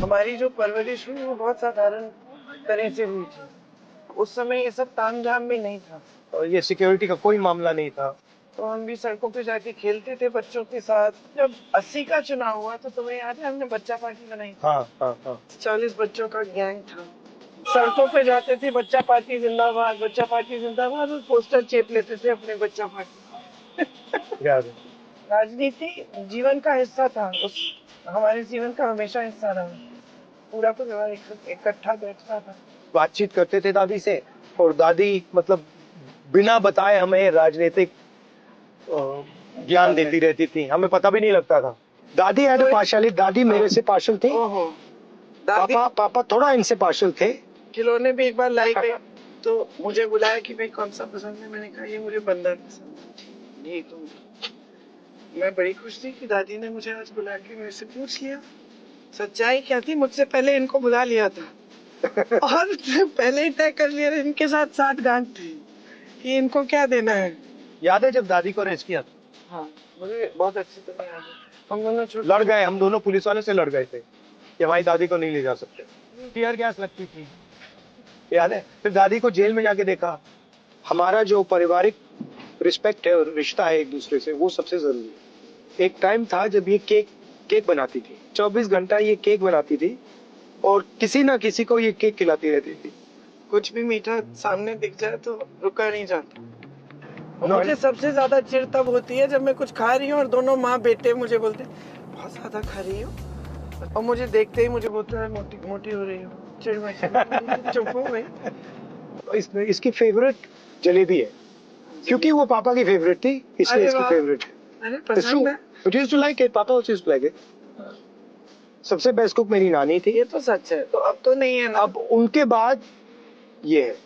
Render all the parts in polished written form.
हमारी जो परवरिश हुई वो बहुत साधारण तरह से हुई थी। उस समय ये सब तामझाम भी नहीं था और ये सिक्योरिटी का कोई मामला नहीं था। तो हम भी सड़कों पे जाके खेलते थे बच्चों के साथ। जब 80 का चुनाव हुआ तो तुम्हें याद है हमने बच्चा पार्टी बनाई थी। हाँ। 40 बच्चों का गैंग था। सड़कों पे जाते थे बच्चा पार्टी जिंदाबाद, बच्चा पार्टी जिंदाबाद, और पोस्टर चेप लेते थे अपने बच्चा पार्टी। याद है। राजनीति जीवन का हिस्सा था, उस हमारे जीवन का हमेशा हिस्सा रहा। पूरा परिवार इकट्ठा बैठता था, बातचीत करते थे दादी से, और दादी मतलब बिना बताए हमें राजनीतिक ज्ञान देती रहती थी, हमें पता भी नहीं लगता था। दादी हैड पार्शियलिटी, दादी मेरे से पार्शियल थी। ओहो, दादी पापा थोड़ा इनसे पार्शियल थे। खिलौने भी एक बार लाई गई तो मुझे बुलाया कि भाई कौन सा पसंद है। मैंने कहा ये मुझे बंदर पसंद है। ये तो मैं बड़ी खुश थी कि दादी ने मुझे आज बुला के मेरे से पूछ लिया। सच्चाई क्या थी, मुझसे पहले इनको बुला लिया था और पहले ही तय कर लिया इनके साथ 60 गांठ थी कि इनको क्या देना है। याद है जब दादी को अरेस्ट किया था? हाँ, मुझे बहुत अच्छी तरह याद है। हम दोनों लड़ गए, हम दोनों पुलिस वाले से लड़ गए थे कि हमारी दादी को नहीं ले जा सकते। टीयर गैस लगती थी, याद है? फिर दादी को जेल में जाके देखा। हमारा जो पारिवारिक रिस्पेक्ट है और रिश्ता है एक दूसरे से, वो सबसे जरूरी है। एक टाइम था जब ये केक बनाती थी, 24 घंटा ये केक बनाती थी और किसी ना किसी को ये केक खिलाती रहती थी। कुछ भी मीठा सामने दिख जाए तो रुका नहीं जाता। मुझे सबसे ज्यादा चिढ़ तब होती है जब मैं कुछ खा रही हूँ और दोनों माँ बेटे मुझे बोलते बहुत ज्यादा खा रही हो, और मुझे देखते ही मुझे बोलते हैं मोटी हो रही हो। चिढ़ में चुप हो गई। इसकी फेवरेट जलेबी है, क्योंकि वो पापा की फेवरेट थी, इसलिए इसकी फेवरेट है। अरे पसंद है। It used to like it, पापा also used to like it। सबसे बेस्ट कुक मेरी नानी थी। ये तो सच है, तो अब तो नहीं है ना। अब उनके बाद ये है,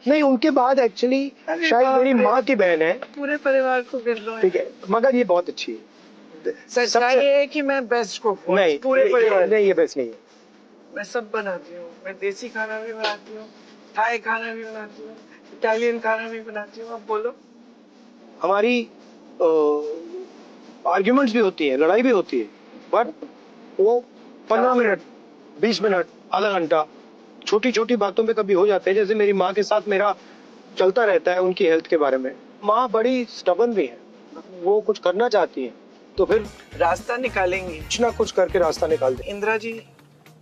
नहीं उनके बाद एक्चुअली शायद मेरी माँ की बहन है। पूरे परिवार को गिर लो। ठीक है, मगर ये बहुत अच्छी है। सच्चाई ये है कि मैं बेस्ट कुक हूँ पूरे परिवार। नहीं, ये बेस्ट नहीं है। मैं सब बनाती हूँ। मैं देसी खाना भी बनाती हूँ, थाई खाना भी बनाती हूँ, इटालियन खाना भी बनाती हूँ। अब बोलो। हमारी आर्ग्यूमेंट्स भी होती है, लड़ाई भी होती है, बट वो 15 मिनट, 20 मिनट, आधा घंटा छोटी छोटी बातों पे कभी हो जाते हैं। जैसे मेरी माँ के साथ मेरा चलता रहता है उनकी हेल्थ के बारे में। माँ बड़ी स्टबर्न भी है, वो कुछ करना चाहती है तो फिर रास्ता निकालेंगे, कुछ ना कुछ करके रास्ता निकाल दे। इंदिरा जी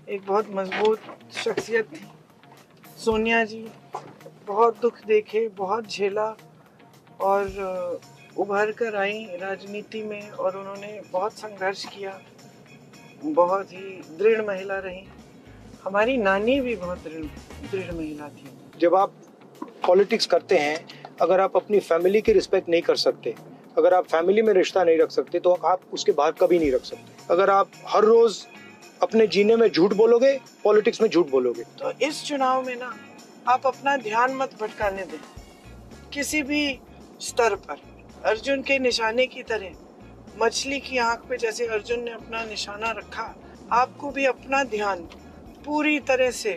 एक बहुत मजबूत शख्सियत थी। सोनिया जी बहुत दुख देखे, बहुत झेला और उभर कर आई राजनीति में, और उन्होंने बहुत संघर्ष किया। बहुत ही दृढ़ महिला रही। हमारी नानी भी बहुत दृढ़ महिला थी। जब आप पॉलिटिक्स करते हैं, अगर आप अपनी फैमिली की रिस्पेक्ट नहीं कर सकते, अगर आप फैमिली में रिश्ता नहीं रख सकते, तो आप उसके बाहर कभी नहीं रख सकते। अगर आप हर रोज अपने जीने में झूठ बोलोगे, पॉलिटिक्स में झूठ बोलोगे। तो इस चुनाव में ना आप अपना ध्यान मत भटकाने दें किसी भी स्तर पर। अर्जुन के निशाने की तरह, मछली की आंख पे जैसे अर्जुन ने अपना निशाना रखा, आपको भी अपना ध्यान पूरी तरह से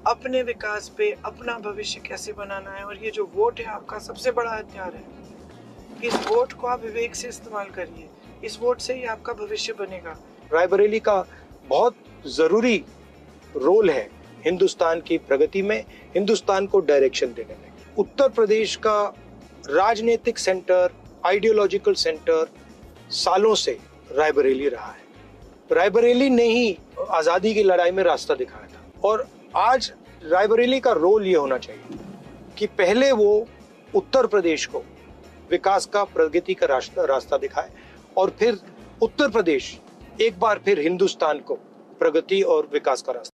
अपने विकास पे, अपना भविष्य कैसे बनाना है। और ये जो वोट है आपका सबसे बड़ा हथियार है। इस वोट को आप विवेक से इस्तेमाल करिए। इस वोट से ही आपका भविष्य बनेगा। रायबरेली का बहुत जरूरी रोल है हिंदुस्तान की प्रगति में, हिंदुस्तान को डायरेक्शन देने में। उत्तर प्रदेश का राजनीतिक सेंटर, आइडियोलॉजिकल सेंटर सालों से रायबरेली रहा है। रायबरेली ने ही आजादी की लड़ाई में रास्ता दिखाया था, और आज रायबरेली का रोल ये होना चाहिए कि पहले वो उत्तर प्रदेश को विकास का, प्रगति का रास्ता दिखाए, और फिर उत्तर प्रदेश एक बार फिर हिंदुस्तान को प्रगति और विकास का रास्ता